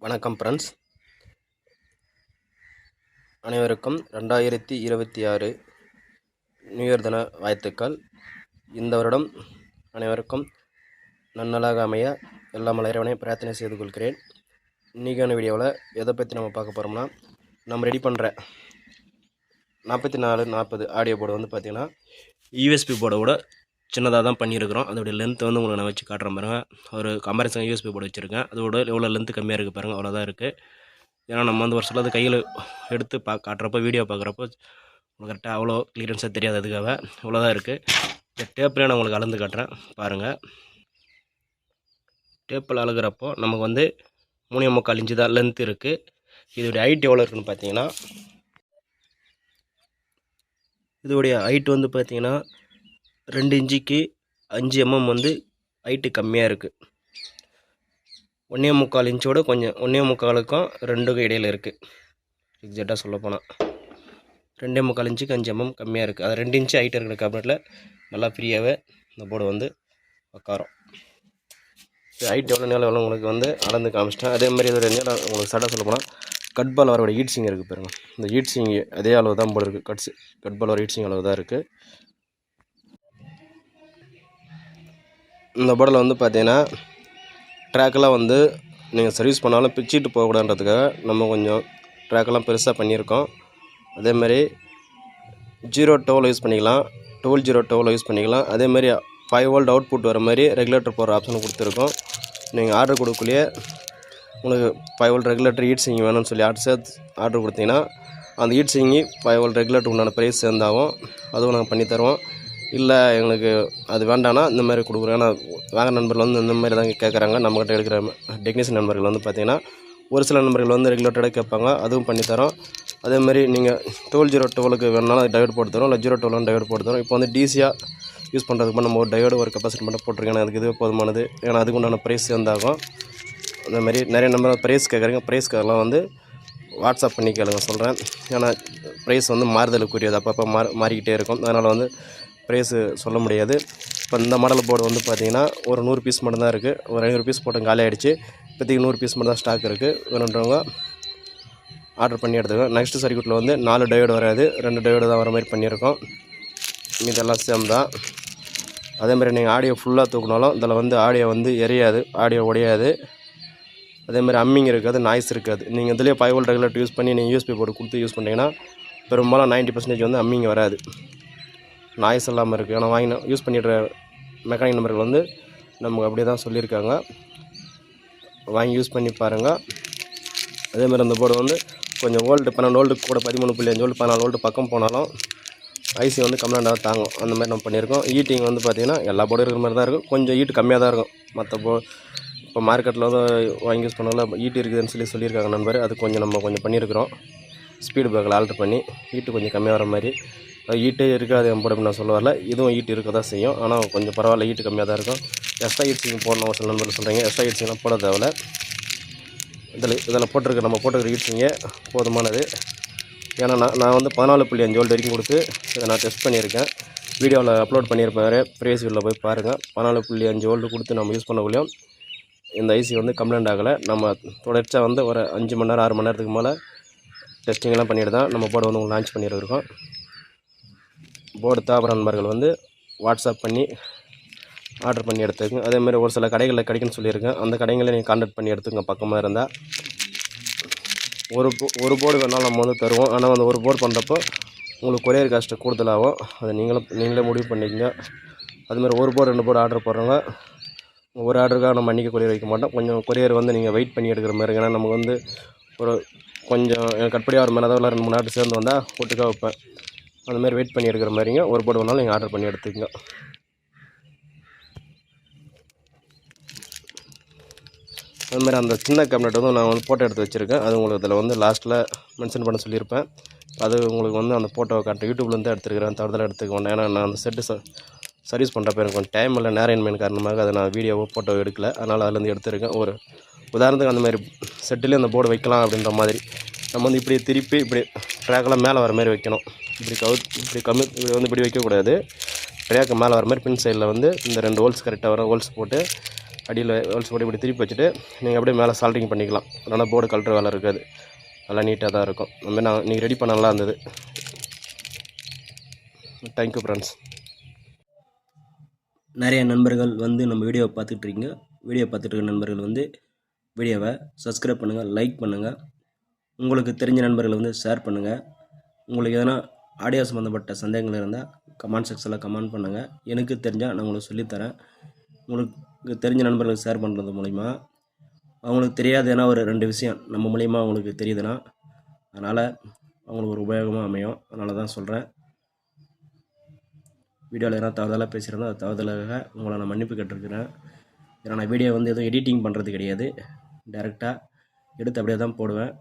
வணக்கம் ஃப்ரெண்ட்ஸ், அனைவருக்கும் 2026 new year தின வாழ்த்துக்கள். இந்த வருடம் அனைவருக்கும் நன்னலாக அமைய எல்லா இறைவனை பிரார்த்தனை செய்து கொள்கிறேன். இன்றைக்கான வீடியோவில் எதை பற்றி நம்ம பார்க்க போகிறோம்னா, நம்ம ரெடி பண்ணுற 4440 ஆடியோ போர்டு வந்து பார்த்திங்கன்னா யூஎஸ்பி போர்டோட சின்னதாக தான் பண்ணியிருக்கிறோம். அதோடைய லென்த் வந்து உங்களுக்கு நான் வச்சு காட்டுறேன் பாருங்கள். ஒரு கம்பேரிசன் யூஎஸ்பி போர்டு வச்சுருக்கேன். அதோட எவ்வளோ லென்த்து கம்மியாக இருக்குது பாருங்கள், அவ்வளோதான் இருக்குது. ஏன்னா நம்ம வந்து ஒரு சிலது கையில் எடுத்து காட்டுறப்போ வீடியோ பார்க்குறப்போ கரெக்டாக அவ்வளோ கிளியரன்ஸாக தெரியாது. அதுக்காக இவ்வளோதான் இருக்குது. இந்த டேப்பில் நான் உங்களுக்கு அளந்து காட்டுறேன் பாருங்கள். டேப்பில் அழுகிறப்போ நமக்கு வந்து 3.25 இன்ச்சு தான் லென்த் இருக்குது. இதோடைய ஹைட் எவ்வளோ இருக்குதுன்னு பார்த்தீங்கன்னா, இதோடைய ஹைட் வந்து பார்த்திங்கன்னா 2 இன்ச்சுக்கு 5 mm வந்து ஹைட்டு கம்மியாக இருக்குது. 1.25 இன்ச்சோட கொஞ்சம் 1.25க்கும் 2க்கும் இடையில் இருக்குது. எக்ஸாக்டாக சொல்லப்போனால் 2.25 இன்ச்சுக்கு 5 mm கம்மியாக இருக்குது. அது 2 இன்ச்சு ஹைட் இருக்கிற கேபினெட்டில் நல்லா ஃப்ரீயாகவே இந்த போர்டு வந்து உட்காரும். ஹைட் எவ்வளோ நேரம் எவ்வளோ உங்களுக்கு வந்து அளந்து காமிச்சிட்டேன். அதே மாதிரி இதோட நேரம் உங்களுக்கு சட்டை சொல்ல போனால் கட்பால் வரோட ஹீட் சிங் இருக்குது பாருங்கள். இந்த ஹீட் சிங் அதே அளவு தான் போர்டு இருக்குது. கட்பால் வர ஹீட் சிங் அளவு தான் இருக்குது. இந்த போர்டில் வந்து பார்த்தீங்கன்னா ட்ராக்கெல்லாம் வந்து நீங்கள் சர்வீஸ் பண்ணாலும் பிச்சுட்டு போகக்கூடாதுன்றதுக்காக நம்ம கொஞ்சம் ட்ராக்கெல்லாம் பெருசாக பண்ணியிருக்கோம். அதேமாதிரி 0 டோல் யூஸ் பண்ணிக்கலாம், 12 டோல் யூஸ் பண்ணிக்கலாம். அதேமாதிரி 5 வோல்ட் அவுட்புட் வர மாதிரி ரெகுலேட்டர் போகிற ஆப்ஷன் கொடுத்துருக்கோம். நீங்கள் ஆர்டர் கொடுக்கலையே உங்களுக்கு 5 வோல்ட் ரெகுலேட்டர் ஹீட் சிங் வேணும்னு சொல்லி ஆர்டர் கொடுத்தீங்கன்னா அந்த ஹீட் சிங்கி 5 வோல்ட் ரெகுலேட்டர் உண்டான ப்ரைஸ் சேர்ந்தாகும். அதுவும் நாங்கள் பண்ணித்தருவோம். இல்லை எங்களுக்கு அது வேண்டாம்னா இந்த மாதிரி கொடுக்குறோம். ஏன்னா வாங்குற நண்பர்கள் வந்து இந்த மாதிரி தான் கேட்குறாங்க. நம்மகிட்ட எடுக்கிற டெக்னீஷியன் நண்பர்கள் வந்து பார்த்திங்கன்னா ஒரு சில நண்பர்கள் வந்து ரெகுலேட்டடாக கேட்பாங்க. அதுவும் பண்ணித்தரோம். அதேமாதிரி நீங்கள் 12 டோலுக்கு வேணுனாலும் அது டயோடு போட்டு தரோம், இல்லை 0 டோலும் டயோடு போட்டு தரோம். இப்போ வந்து டிசியாக யூஸ் பண்ணுறதுக்கு நம்ம ஒரு டயோடு ஒரு கெப்பாசிட்டி மட்டும் போட்டிருக்கேன். அதுக்கு இதுவே போதுமானது. ஏன்னா அதுக்கு உண்டான ப்ரைஸ் சேர்ந்தாகும். அந்தமாதிரி நிறைய நம்பர் ப்ரைஸ் கேட்குறீங்க. ப்ரைஸ்க்கெல்லாம் வந்து வாட்ஸ்அப் பண்ணி கேளுங்க சொல்கிறேன். ஏன்னா ப்ரைஸ் வந்து மாறுதலுக்குரியது, அப்பப்போ மாறிக்கிட்டே இருக்கும். அதனால் வந்து ப்ரைஸு சொல்ல முடியாது. இப்போ இந்த மாடல் போர்டு வந்து பார்த்திங்கன்னா ஒரு 100 பீஸ் மட்டும்தான் இருக்குது. ஒரு 500 பீஸ் போட்டு காலி ஆகிடுச்சு. இப்போதைக்கு 100 பீஸ் மட்டும் தான் ஸ்டாக் இருக்குது. வேணுன்றவங்க ஆர்டர் பண்ணி எடுத்துக்கோங்க. நெக்ஸ்ட் சர்க்யூட்டில் வந்து 4 டயோடு வராது, 2 டயோடு தான் வர மாதிரி பண்ணியிருக்கோம். இதெல்லாம் சேம் தான். அதேமாதிரி நீங்கள் ஆடியோ ஃபுல்லாக தூக்கினாலும் இதில் வந்து ஆடியோ வந்து எரியாது, ஆடியோ உடையாது. அதேமாதிரி அம்மிங் இருக்காது, நாய்ஸ் இருக்காது. நீங்கள் இதிலே 5 வோல்ட் ரெகுலேட்டர் யூஸ் பண்ணி நீங்கள் யூஎஸ்பி போர்டு கொடுத்து யூஸ் பண்ணிங்கன்னா பெரும்பாலும் 90% வந்து அம்மிங் வராது, நாய்ஸ் இல்லாமல் இருக்குது. ஏன்னா வாங்கி யூஸ் பண்ணிடுற மெக்கானிக் நம்பர்கள் வந்து நமக்கு அப்படியே தான் சொல்லியிருக்காங்க. வாங்கி யூஸ் பண்ணி பாருங்கள். அதேமாதிரி அந்த போர்டு வந்து கொஞ்சம் வோல்ட்டு 12 வோல்ட்டு கூட 13.5 வோல்ட் 14 வோல்ட்டு பக்கம் போனாலும் ஐசி வந்து கம்ப்ளைண்டாக தாங்கும். அந்த மாதிரி நம்ம பண்ணியிருக்கோம். ஹீட்டிங் வந்து பார்த்திங்கன்னா எல்லா போர்டும் இருக்கிற மாதிரி தான் இருக்கும். கொஞ்சம் ஹீட்டு கம்மியாக தான் இருக்கும். மற்ற இப்போ மார்க்கெட்டில் வந்து வாங்கி யூஸ் பண்ணல ஹீட்டு இருக்குதுன்னு சொல்லியிருக்காங்க நண்பர். அது கொஞ்சம் பண்ணியிருக்கிறோம். ஸ்பீடு பிரேக்கில் ஆல்ட்ரு பண்ணி ஹீட்டு கொஞ்சம் கம்மியாக வர மாதிரி. அது ஹீட்டே இருக்காது என் போர்டு நான் சொல்ல வரல. இதுவும் ஹீட் இருக்க தான் செய்யும். ஆனால் கொஞ்சம் பரவாயில்ல, ஹீட்டு கம்மியாக தான் இருக்கும். எக்ஸ்ட்ரா ஹீட் சிங் போடணும் ஒரு சில நண்பர்கள் சொல்கிறீங்க. எக்ஸ்ட்ரா ஹீட் சிங்லாம் போட தேவையில்ல. இதில் போட்டிருக்கிற ஹீட் சிங்கே போதுமானது. ஏன்னா நான் வந்து 14.5 வோல்ட் வரைக்கும் கொடுத்து இதை நான் டெஸ்ட் பண்ணியிருக்கேன். வீடியோவில் அப்லோட் பண்ணியிருப்பேன். ப்ரைஸ் வீடியோவில் போய் பாருங்கள். 14.5 வோல்ட் கொடுத்து நம்ம யூஸ் பண்ணக்குள்ளேயும் இந்த ஐசி வந்து கம்ப்ளைண்ட் ஆகலை. நம்ம தொடர்ச்சியாக வந்து ஒரு 5 மணி நேரம் 6 மணி நேரத்துக்கு மேலே டெஸ்டிங்கெல்லாம் பண்ணிட்டு தான் நம்ம போர்டு வந்து உங்களுக்கு லான்ச் பண்ணியிருக்கோம். போர்டு தேவைப்படுற நண்பர்கள் வந்து வாட்ஸ்அப் பண்ணி ஆர்டர் பண்ணி எடுத்துக்கங்க. அதேமாதிரி ஒரு சில கடைகளில் கிடைக்குன்னு சொல்லியிருக்கேன். அந்த கடைகளில் நீங்கள் கான்டாக்ட் பண்ணி எடுத்துங்க. பக்கமாக இருந்தால் ஒரு போர்டு வேணாலும் நம்ம வந்து தருவோம். ஆனால் அந்த ஒரு போர்டு பண்ணுறப்போ உங்களுக்கு கொரியர் காஸ்ட்டு கூடுதலாகும். அதை நீங்களே முடிவு பண்ணிக்கங்க. அதுமாதிரி ஒரு போர்டு 2 போர்டு ஆர்டர் போடுறவங்க ஒரு ஆர்டருக்காக நம்ம அன்றைக்கி கொரியர் வைக்க மாட்டோம். கொஞ்சம் கொரியர் வந்து நீங்கள் வெயிட் பண்ணி எடுக்கிற மாதிரி. ஏன்னா நமக்கு வந்து ஒரு கொஞ்சம் கட்படி ஆகிற மாதிரி தான் 2-3 ஆர்டர் சேர்ந்து வந்தால் ஒட்டுக்காக வைப்பேன். அதுமாதிரி வெயிட் பண்ணி எடுக்கிற மாதிரிங்க. ஒரு போர்டு வேணாலும் நீங்கள் ஆர்டர் பண்ணி எடுத்துக்கங்க. அதுமாதிரி அந்த சின்ன கேபினெட் வந்து நான் வந்து ஃபோட்டோ எடுத்து வச்சுருக்கேன். அது உங்களுக்கு இதில் வந்து லாஸ்ட்டில் மென்ஷன் பண்ண சொல்லியிருப்பேன். அது உங்களுக்கு வந்து அந்த ஃபோட்டோவை காட்டுறேன். யூடியூப்லேருந்து எடுத்துருக்கிறேன், தவிர்த்து எடுத்துக்க வேண்டாம். ஏன்னா நான் அந்த செட்டு சர்வீஸ் பண்ணுறப்ப எனக்கு கொஞ்சம் டைம் இல்லை, நேரமின்மை காரணமாக அதை நான் ஃபோட்டோ எடுக்கலை. அதனால் அதுலேருந்து எடுத்துருக்கேன். ஒரு உதாரணத்துக்கு அந்த மாதிரி செட்டிலே அந்த போர்டு வைக்கலாம் அப்படின்ற மாதிரி நம்ம வந்து இப்படி திருப்பி இப்படி ட்ராக்கெல்லாம் மேலே வர மாதிரி வைக்கணும். இப்படி வைக்கக்கூடாது. ட்ராக்கு மேலே வர மாதிரி பின் சைடில் வந்து இந்த 2 ஹோல்ஸ் கரெக்டாக வர ஹோல்ஸ் போட்டு அடியில் ஹோல்ஸ் போட்டு இப்படி திருப்பி வச்சுட்டு நீங்கள் அப்படியே மேலே சால்ட்ரிங் பண்ணிக்கலாம். அதனால் போர்டு கழட்டுற வேலை இருக்காது. நல்லா நீட்டாக தான் இருக்கும். அந்த மாதிரி நீங்கள் ரெடி பண்ண நல்லா இருந்தது. Thank you friends. நிறைய நண்பர்கள் வந்து நம்ம வீடியோவை பார்த்துட்ருக்கீங்க. வீடியோ பார்த்துட்டு இருக்க நண்பர்கள் வந்து வீடியோவை சப்ஸ்கிரைப் பண்ணுங்கள், லைக் பண்ணுங்கள். உங்களுக்கு தெரிஞ்ச நண்பர்களை வந்து ஷேர் பண்ணுங்கள். உங்களுக்கு எதனா ஆடியோ சம்மந்தப்பட்ட சந்தேகங்கள் இருந்தால் கமெண்ட் செக்ஷனில் கமெண்ட் பண்ணுங்கள். எனக்கு தெரிஞ்சால் நான் உங்களுக்கு சொல்லித்தரேன். உங்களுக்கு தெரிஞ்ச நண்பர்களுக்கு ஷேர் பண்ணுறது மூலிமா அவங்களுக்கு தெரியாத ஏன்னா ஒரு 2 விஷயம் நம்ம மூலிமா அவங்களுக்கு தெரியுதுன்னா அதனால் அவங்களுக்கு ஒரு உபயோகமாக அமையும். அதனால தான் சொல்கிறேன். வீடியோவில் எதனா தவறுதலாக பேசியிருந்தோம். அது தவறுதலாக உங்களை நான் மன்னிப்பு கேட்டிருக்கிறேன். ஏன்னா நான் வீடியோ வந்து எதுவும் எடிட்டிங் பண்ணுறது கிடையாது. டைரெக்டாக எடுத்து அப்படியே தான் போடுவேன்.